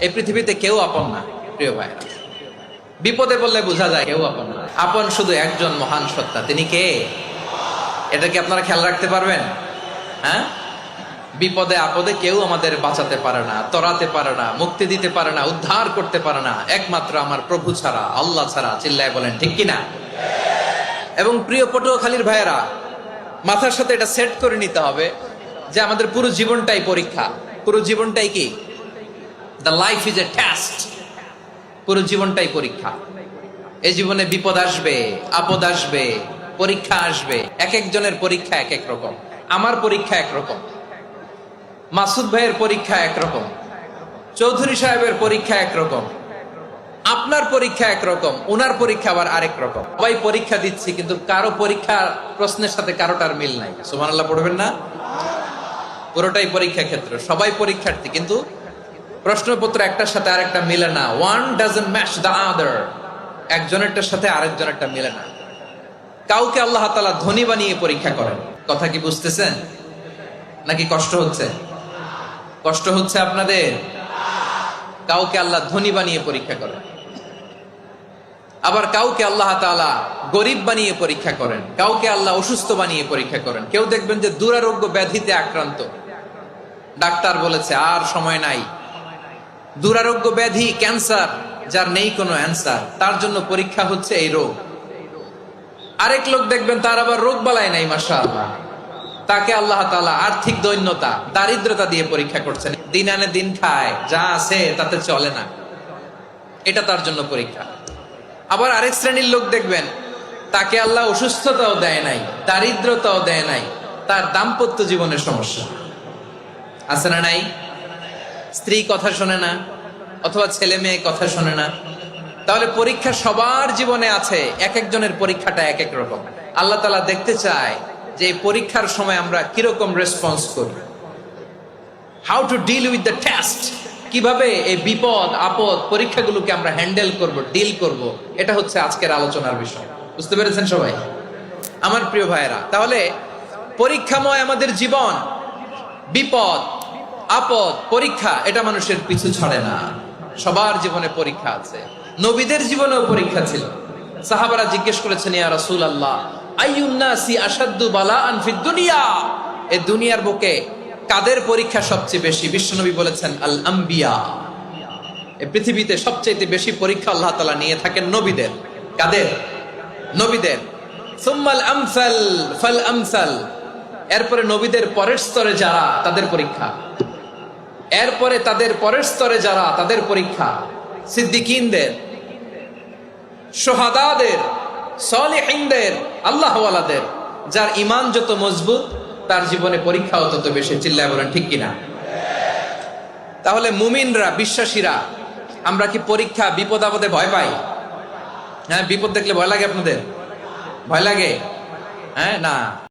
এই পৃথিবীতে কেউ আপন না প্রিয় ভাইরা। বিপদে বললে বোঝা যায় কেউ আপন না। আপন শুধু একজন মহান সত্তা, তিনি কে? এটা কি আপনারা খেয়াল রাখতে পারবেন? হ্যাঁ, বিপদে আপদে কেউ আমাদের বাঁচাতে পারে না, তরাতে পারে না, মুক্তি দিতে পারে না, উদ্ধার করতে পারে না, একমাত্র আমার প্রভু ছাড়া, আল্লাহ ছাড়া। চিল্লায় বলেন ঠিক কিনা? এবং প্রিয় পটুয়াখালীর ভাইয়েরা, মাথার সাথে এটা সেট করে নিতে হবে যে আমাদের পুরো জীবনটাই পরীক্ষা। পুরো জীবনটাই কি? The life is a test. পুরো জীবনটাই পরীক্ষা। এই জীবনে বিপদ আসবে, আপদ আসবে, পরীক্ষা আসবে। এক একজনের পরীক্ষা এক এক রকম। আমার পরীক্ষা একরকম, মাসুদ ভাইয়ের পরীক্ষা একরকম, চৌধুরী সাহেবের পরীক্ষা একরকম, আপনার পরীক্ষা একরকম, উনার পরীক্ষা আবার আরেক রকম। সবাই পরীক্ষা দিচ্ছি, কিন্তু কারো পরীক্ষা প্রশ্নের সাথে কারোটার মিল নাই। সুবহানাল্লাহ পড়বেন না? পুরোটাই পরীক্ষা ক্ষেত্র, সবাই পরীক্ষার্থী, কিন্তু প্রশ্নপত্র একটার সাথে আরেকটা মিলে না। One doesn't match the other. একজনেরটার সাথে আরেকজনেরটা মিলে না। কাউকে আল্লাহ তাআলা ধনী বানিয়ে পরীক্ষা করেন। কথা কি বুঝতেছেন? নাকি কষ্ট হচ্ছে? কষ্ট হচ্ছে আপনাদের? কাউকে আল্লাহ ধনী বানিয়ে পরীক্ষা করেন, আবার কাউকে আল্লাহ তাআলা গরিব বানিয়ে পরীক্ষা করেন, কাউকে আল্লাহ অসুস্থ বানিয়ে পরীক্ষা করেন। কেউ দেখবেন যে দুরারোগ্য ব্যাধিতে আক্রান্ত, ডাক্তার বলেছে আর সময় নাই, দুরারোগ্য ব্যাধি, ক্যান্সার, যার নেই কোনো অ্যান্সার, তার জন্য পরীক্ষা হচ্ছে এই রোগ। আরেক লোক দেখবেন তার আবার রোগ বালাই নাই, মাশাআল্লাহ, তাকে আল্লাহ তাআলা আর্থিক দৈন্যতা, দারিদ্রতা দিয়ে পরীক্ষা করছেন। দিন আনে দিন খায়, যা আছে তাতে চলে না, এটা তার জন্য পরীক্ষা। আবার আরেক শ্রেণীর লোক দেখবেন তাকে আল্লাহ অসুস্থতাও দেয় নাই, দারিদ্রতাও দেয় নাই, তার দাম্পত্য জীবনের সমস্যা আছে না নাই? স্ত্রী কথা শোনে না, অথবা ছেলে মেয়ে কথা শোনে না। তাহলে পরীক্ষা সবার জীবনে আছে, এক একজনের পরীক্ষাটা এক এক রকম। আল্লাহ তাআলা দেখতে চায় যে এই পরীক্ষার সময় আমরা কিরকম রেসপন্স করি, how to deal with the test. কিভাবে এই বিপদ আপদ পরীক্ষাগুলোকে আমরা হ্যান্ডেল করব, ডিল করব, এটা হচ্ছে আজকের আলোচনার বিষয়। বুঝতে পেরেছেন সবাই আমার প্রিয় ভাইয়েরা? তাহলে পরীক্ষাময় আমাদের জীবন, বিপদ আপদ পরীক্ষা, এটা মানুষের পিছু ছাড়ে না। সবার জীবনে পরীক্ষা আছে। নবীদের জীবনেও পরীক্ষা ছিল। সাহাবারা জিজ্ঞেস করেছেন, ইয়া রাসূলুল্লাহ, আইয়ুন নাসি আশাদ্দু বালাআন ফিদ দুনিয়া, এই দুনিয়ার বুকে কাদের পরীক্ষা সবচেয়ে বেশি? বিশ্বনবী বলেছেন, আল আম্বিয়া। এই পৃথিবীতে সবচেয়ে বেশি পরীক্ষা আল্লাহ তাআলা নিয়ে থাকেন নবীদের। কাদের? নবীদের। সুম্মাল আমসাল ফাল আমসাল, এরপরে নবীদের পরের স্তরে যারা, তাদের পরীক্ষা। এরপরে তাদের পরের স্তরে যারা, তাদের পরীক্ষা। সিদ্দিকিনদের, শুহাদাদের, সালেহিনদের, আল্লাহওয়ালাদের। যার ঈমান যত মজবুত, তার জীবনে পরীক্ষাও তত বেশি। চিল্লায় বলেন ঠিক কিনা? তাহলে মুমিনরা, বিশ্বাসীরা, আমরা কি পরীক্ষা বিপদ আপদে ভয় পাই? হ্যাঁ, বিপদ দেখলে ভয় লাগে আপনাদের? ভয় লাগে? হ্যাঁ না।